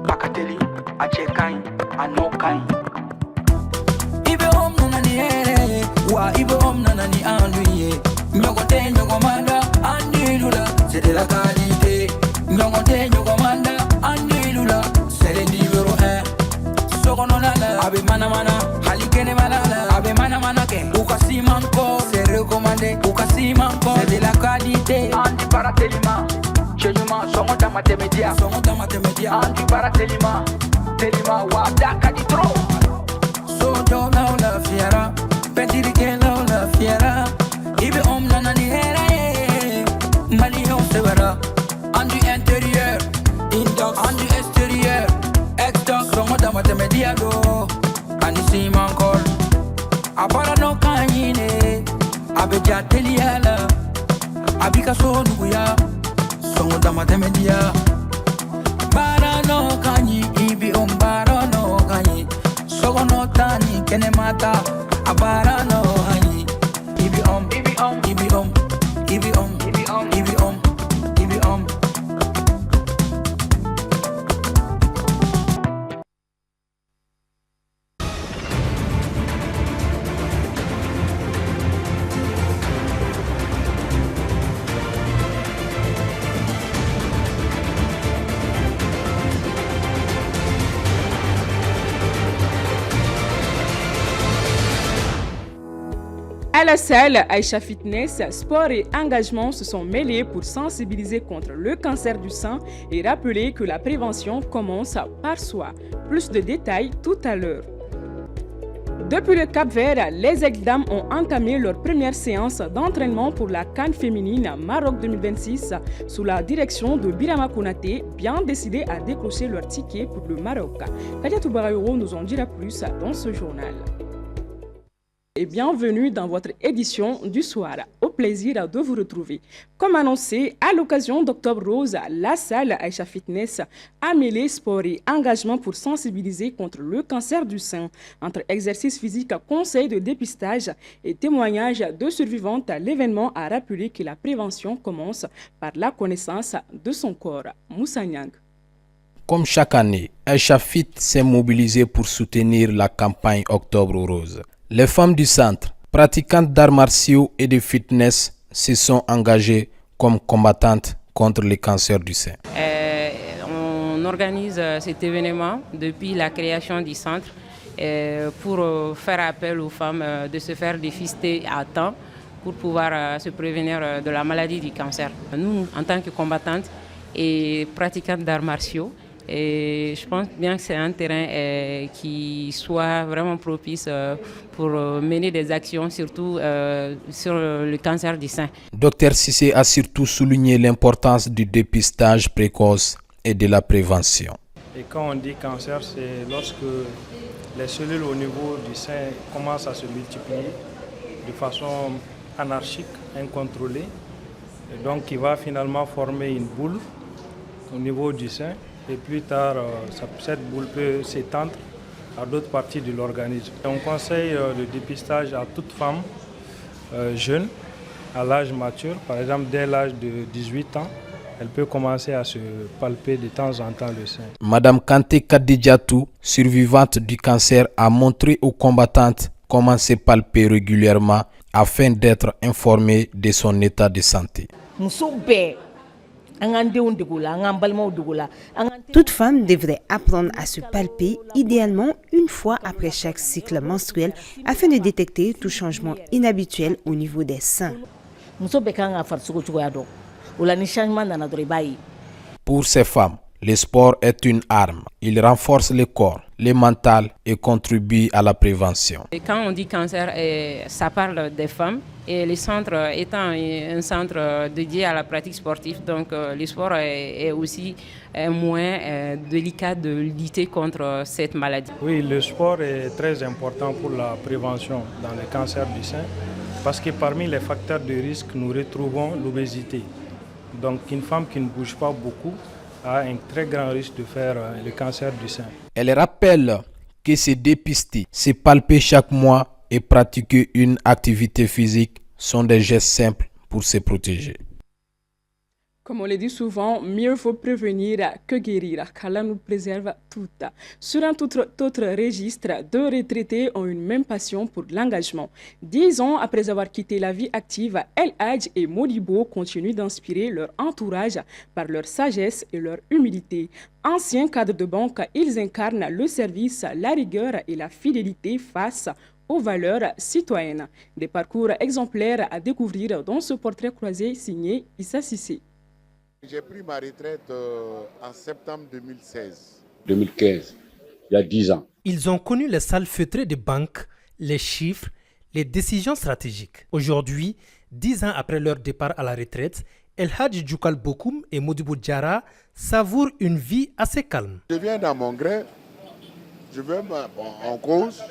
Akateli, Achekai, Anokai. Ibe om nanani wa ibe om nanani anduye. Nyogote nyogomanda andilula, c'est de la qualité. Nyogote nyogomanda andilula, c'est le numéro 1. Sokononala, abe mana mana, halikene malala, abe mana mana ke. Ukasi manko, c'est recommandé. Ukasi manko, c'est de la qualité. Andi Baratelima, Cheluma, Somota Matemedia, Somota matemedia. Andi Baratelima, Telima, Wadaka di Tro. Sojo na la fiera, petiri ke la fiera. Ibe om nanani hera Mali on severa. Andu intérieur, indox, andu extérieur. Exdox, somota matemedia do. Anisi mankol. Abara no kanyine, abeja teliala. Abika so nuya, somota matemedia. Bara no kanyi, ibi bara no kanyi. Sogo no tani, kene mata. Abara no kanyi. Ibi ibi ibi ibi ibi ibi À la salle, Aïcha Fitness, sport et engagement se sont mêlés pour sensibiliser contre le cancer du sein et rappeler que la prévention commence par soi. Plus de détails tout à l'heure. Depuis le Cap-Vert, les Aigles-Dames ont entamé leur première séance d'entraînement pour la CAN féminine Maroc 2026 sous la direction de Birama Konaté, bien décidés à décrocher leur ticket pour le Maroc. Kadiatou Barayoro nous en dira plus dans ce journal. Et bienvenue dans votre édition du soir. Au plaisir de vous retrouver. Comme annoncé, à l'occasion d'Octobre Rose, la salle Aïcha Fitness a mêlé sport et engagement pour sensibiliser contre le cancer du sein. Entre exercice physique, conseils de dépistage et témoignages de survivantes, l'événement a rappelé que la prévention commence par la connaissance de son corps. Moussa Niang. Comme chaque année, Aïcha Fit s'est mobilisée pour soutenir la campagne Octobre Rose. Les femmes du centre, pratiquantes d'arts martiaux et de fitness, se sont engagées comme combattantes contre le cancer du sein. On organise cet événement depuis la création du centre pour faire appel aux femmes de se faire dépister à temps pour pouvoir se prévenir de la maladie du cancer. Nous, en tant que combattantes et pratiquantes d'arts martiaux, et je pense bien que c'est un terrain qui soit vraiment propice pour mener des actions, surtout sur le cancer du sein. Dr Cissé a surtout souligné l'importance du dépistage précoce et de la prévention. Et quand on dit cancer, c'est lorsque les cellules au niveau du sein commencent à se multiplier de façon anarchique, incontrôlée, et donc qui va finalement former une boule au niveau du sein. Et plus tard, cette boule peut s'étendre à d'autres parties de l'organisme. On conseille le dépistage à toute femme jeune, à l'âge mature. Par exemple, dès l'âge de 18 ans, elle peut commencer à se palper de temps en temps le sein. Madame Kanté Kadidjatou, survivante du cancer, a montré aux combattantes comment se palper régulièrement afin d'être informée de son état de santé. Toute femme devrait apprendre à se palper, idéalement une fois après chaque cycle menstruel, afin de détecter tout changement inhabituel au niveau des seins. Pour ces femmes, le sport est une arme. Il renforce le corps, le mental et contribue à la prévention. Et quand on dit cancer, ça parle des femmes. Et le centre étant un centre dédié à la pratique sportive, donc le sport est aussi un moyen délicat de lutter contre cette maladie. Oui, le sport est très important pour la prévention dans le cancer du sein parce que parmi les facteurs de risque, nous retrouvons l'obésité. Donc une femme qui ne bouge pas beaucoup a un très grand risque de faire le cancer du sein. Elle rappelle que se dépister, se palper chaque mois et pratiquer une activité physique sont des gestes simples pour se protéger. Comme on le dit souvent, mieux vaut prévenir que guérir, car là nous préserve toutes. Sur un tout autre registre, 2 retraités ont une même passion pour l'engagement. 10 ans après avoir quitté la vie active, El Hadj et Modibo continuent d'inspirer leur entourage par leur sagesse et leur humilité. Anciens cadres de banque, ils incarnent le service, la rigueur et la fidélité face aux valeurs citoyennes. Des parcours exemplaires à découvrir dans ce portrait croisé signé Issa Sissé. J'ai pris ma retraite en septembre 2016. 2015, il y a 10 ans. Ils ont connu les salles feutrées des banques, les chiffres, les décisions stratégiques. Aujourd'hui, 10 ans après leur départ à la retraite, El Hadj Djoukal Bokoum et Modibo Diarra savourent une vie assez calme. Je viens dans mon gré, je vais en cause,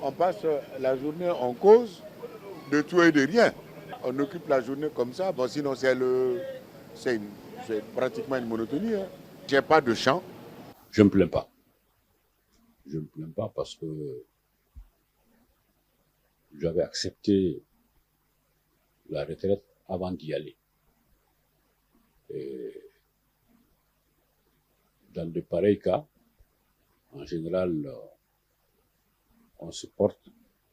on passe la journée en cause de tout et de rien. On occupe la journée comme ça, bon, sinon c'est pratiquement une monotonie. Hein. J'ai pas de chant. Je ne me plains pas. Je ne me plains pas parce que j'avais accepté la retraite avant d'y aller. Et dans de pareils cas, en général, on se porte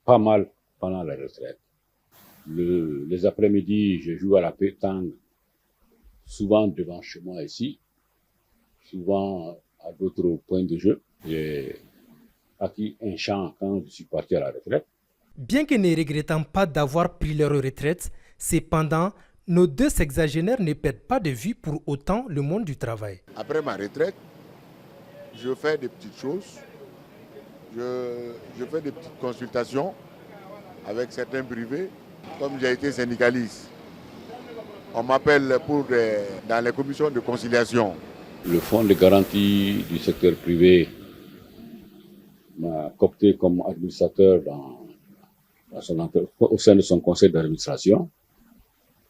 pas mal pendant la retraite. Les après-midi, je joue à la pétanque, souvent devant chez moi ici, souvent à d'autres points de jeu. J'ai acquis un champ quand je suis parti à la retraite. Bien que ne regrettant pas d'avoir pris leur retraite, cependant, nos 2 sexagénaires ne perdent pas de vue pour autant le monde du travail. Après ma retraite, je fais des petites choses. Je fais des petites consultations avec certains privés. Comme j'ai été syndicaliste, on m'appelle dans les commissions de conciliation. Le fonds de garantie du secteur privé m'a coopté comme administrateur au sein de son conseil d'administration.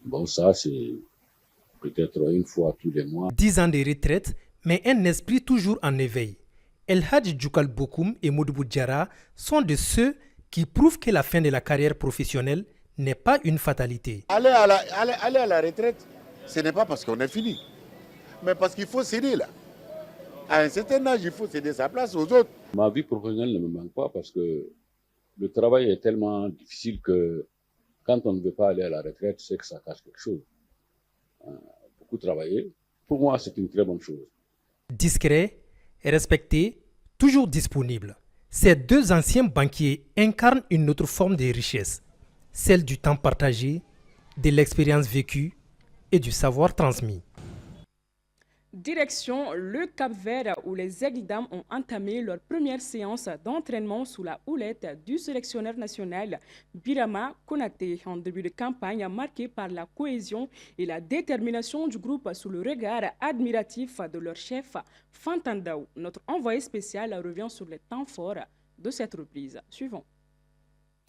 Bon, ça, c'est peut-être une fois tous les mois. 10 ans de retraite, mais un esprit toujours en éveil. El Hadj Djoukal Bokoum et Modibo Diarra sont de ceux qui prouvent que la fin de la carrière professionnelle n'est pas une fatalité. Aller à la retraite, ce n'est pas parce qu'on est fini, mais parce qu'il faut céder là. À un certain âge, il faut céder sa place aux autres. Ma vie professionnelle ne me manque pas parce que le travail est tellement difficile que quand on ne veut pas aller à la retraite, c'est que ça cache quelque chose. Beaucoup travailler, pour moi, c'est une très bonne chose. Discret, respecté, toujours disponible. Ces 2 anciens banquiers incarnent une autre forme de richesse, celle du temps partagé, de l'expérience vécue et du savoir transmis. Direction le Cap-Vert où les Aigles d'Âme ont entamé leur première séance d'entraînement sous la houlette du sélectionneur national Birama Konaté en début de campagne marquée par la cohésion et la détermination du groupe sous le regard admiratif de leur chef Fantandaou. Notre envoyé spécial revient sur les temps forts de cette reprise. Suivons.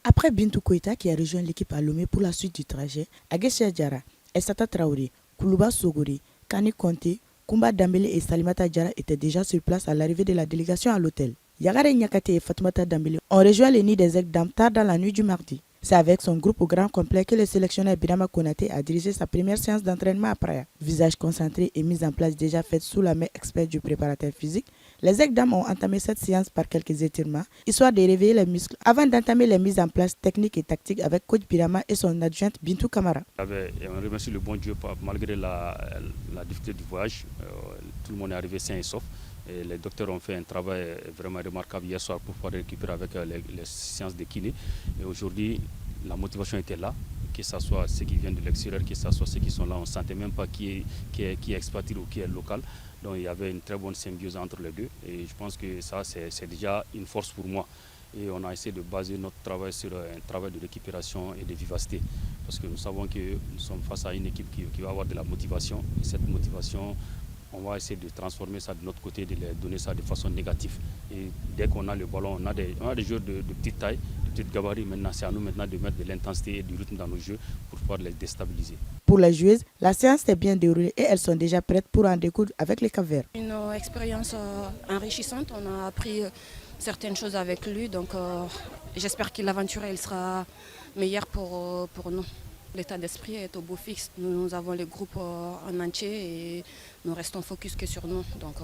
Après Bintou Koïta qui a rejoint l'équipe à Lomé pour la suite du trajet, Aguessia Diarra, Essata Traoré, Koulouba Sogori, Kani Konté, Koumba Dambélé et Salimata Diarra étaient déjà sur place à l'arrivée de la délégation à l'hôtel. Yagare Nyakate et Fatoumata Dambélé ont rejoint les nids des Aigles d'Âme tard dans la nuit du mardi. C'est avec son groupe au grand complet que le sélectionneur Birama Konaté a dirigé sa première séance d'entraînement à Praia. Visage concentré et mise en place déjà faite sous la main experte du préparateur physique, les Aigles d'Âme ont entamé cette séance par quelques étirements, histoire de réveiller les muscles avant d'entamer les mises en place techniques et tactiques avec coach Birama et son adjointe Bintou Kamara. On remercie le bon Dieu malgré la difficulté du voyage. Tout le monde est arrivé sain et sauf. Et les docteurs ont fait un travail vraiment remarquable hier soir pour pouvoir récupérer avec les séances de kiné. Et aujourd'hui, la motivation était là, que ce soit ceux qui viennent de l'extérieur, que ce soit ceux qui sont là. On ne sentait même pas qui est expatrié ou qui est local. Donc il y avait une très bonne symbiose entre les deux. Et je pense que ça, c'est déjà une force pour moi. Et on a essayé de baser notre travail sur un travail de récupération et de vivacité. Parce que nous savons que nous sommes face à une équipe qui va avoir de la motivation. Et cette motivation, on va essayer de transformer ça de notre côté, de les donner ça de façon négative. Et dès qu'on a le ballon, on a des joueurs de petite taille, de petite gabarit. Maintenant, c'est à nous maintenant de mettre de l'intensité et du rythme dans nos jeux pour pouvoir les déstabiliser. Pour les joueuses, la séance s'est bien déroulée et elles sont déjà prêtes pour en découdre avec les Cap-Verts. Une expérience enrichissante, on a appris certaines choses avec lui, donc j'espère que l'aventure elle sera meilleure pour nous. L'état d'esprit est au beau fixe. Nous avons les groupes en entier et nous restons focus que sur nous. Donc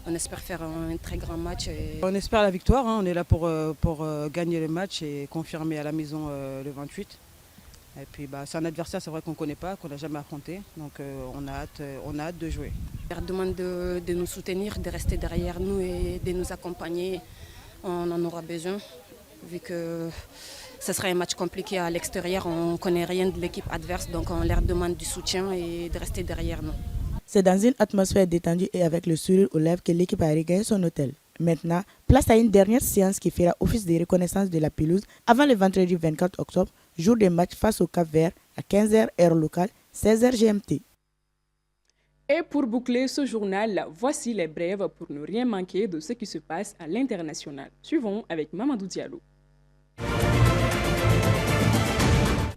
on espère faire un très grand match. On espère la victoire, hein. On est là pour gagner le match et confirmer à la maison le 28. Et puis c'est un adversaire, c'est vrai qu'on ne connaît pas, qu'on n'a jamais affronté. Donc on a hâte de jouer. On leur demande de nous soutenir, de rester derrière nous et de nous accompagner. On en aura besoin vu que ce sera un match compliqué à l'extérieur. On ne connaît rien de l'équipe adverse, donc on leur demande du soutien et de rester derrière nous. C'est dans une atmosphère détendue et avec le sourire aux lèvres que l'équipe a regagné son hôtel. Maintenant, place à une dernière séance qui fera office de reconnaissance de la pelouse avant le vendredi 24 octobre, jour de match face au Cap-Vert à 15h heure locale, 16h GMT. Et pour boucler ce journal, voici les brèves pour ne rien manquer de ce qui se passe à l'international. Suivons avec Mamadou Diallo.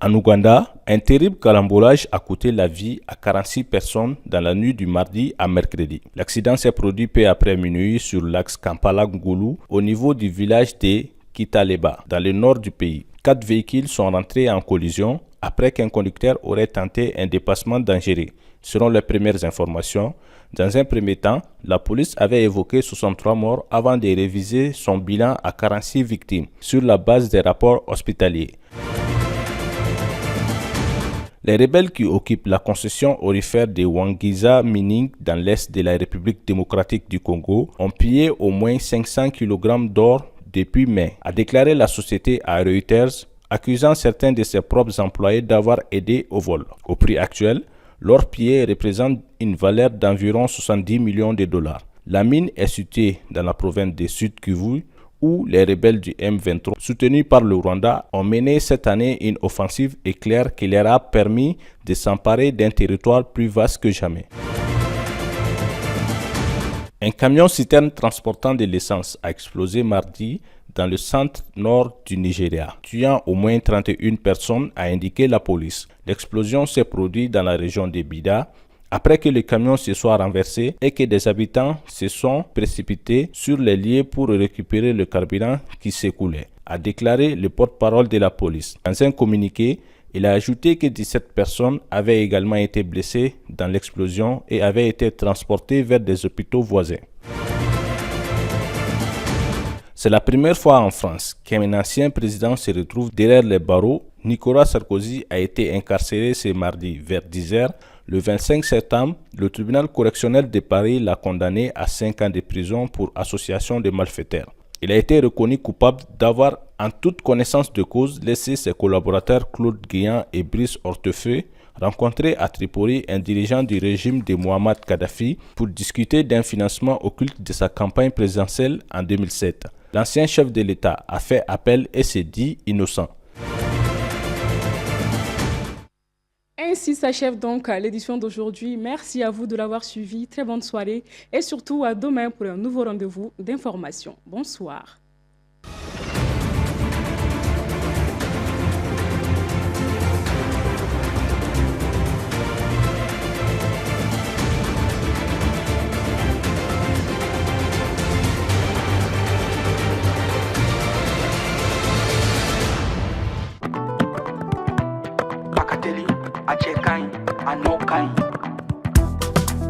En Ouganda, un terrible carambolage a coûté la vie à 46 personnes dans la nuit du mardi à mercredi. L'accident s'est produit peu après minuit sur l'axe Kampala-Ngulu au niveau du village de Kitaleba, dans le nord du pays. 4 véhicules sont rentrés en collision après qu'un conducteur aurait tenté un dépassement dangereux. Selon les premières informations, dans un premier temps, la police avait évoqué 63 morts avant de réviser son bilan à 46 victimes sur la base des rapports hospitaliers. Les rebelles qui occupent la concession aurifère de Wangiza Mining dans l'est de la République démocratique du Congo ont pillé au moins 500 kg d'or depuis mai, a déclaré la société à Reuters, accusant certains de ses propres employés d'avoir aidé au vol. Au prix actuel, l'or pillé représente une valeur d'environ 70 millions de dollars. La mine est située dans la province de Sud-Kivu, où les rebelles du M23, soutenus par le Rwanda, ont mené cette année une offensive éclair qui leur a permis de s'emparer d'un territoire plus vaste que jamais. Un camion-citerne transportant de l'essence a explosé mardi dans le centre-nord du Nigeria, tuant au moins 31 personnes, a indiqué la police. L'explosion s'est produite dans la région de Bida, après que le camion se soit renversé et que des habitants se sont précipités sur les lieux pour récupérer le carburant qui s'écoulait, a déclaré le porte-parole de la police. Dans un communiqué, il a ajouté que 17 personnes avaient également été blessées dans l'explosion et avaient été transportées vers des hôpitaux voisins. C'est la première fois en France qu'un ancien président se retrouve derrière les barreaux. Nicolas Sarkozy a été incarcéré ce mardi vers 10h. Le 25 septembre, le tribunal correctionnel de Paris l'a condamné à 5 ans de prison pour association de malfaiteurs. Il a été reconnu coupable d'avoir, en toute connaissance de cause, laissé ses collaborateurs Claude Guéant et Brice Hortefeux rencontrer à Tripoli un dirigeant du régime de Mohamed Kadhafi pour discuter d'un financement occulte de sa campagne présidentielle en 2007. L'ancien chef de l'État a fait appel et s'est dit innocent. Ainsi s'achève donc l'édition d'aujourd'hui. Merci à vous de l'avoir suivi. Très bonne soirée et surtout à demain pour un nouveau rendez-vous d'information. Bonsoir.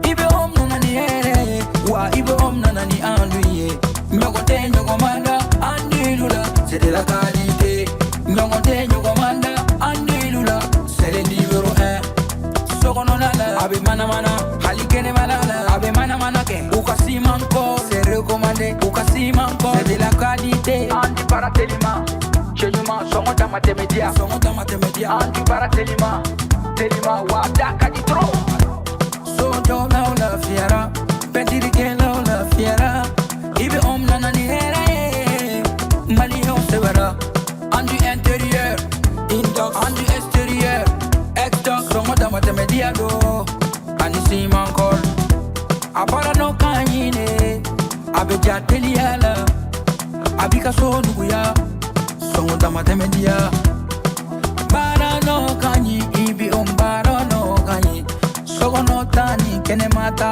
Ibe om nanani ere, wa ibe om nanani anduye. Nyogote nyogomanda andilula, c'est de la qualité. Nyogote nyogomanda andilula, c'est le numéro 1. Sokononala, abe mana mana, halikene malala, abe mana mana ke. Ukasi manko, c'est recommandé. Ukasi manko, c'est de la qualité. Andi paratelima, chenyuma, songo matematia, andi paratelima. Telima wadaka di tro. So do na la fiera, pentiri ke la fiera. Ibe om nanani here, mali ho severa. Andu intérieur, indox, andu extérieur. Exdox, songo matematia do. Anisi mankol, abara no kanyine. Abeja teliala, abika so nuguya. Songo matematia. Bara no kanyi, ibi umbaro no kanyi. Sogo no tani kene mata.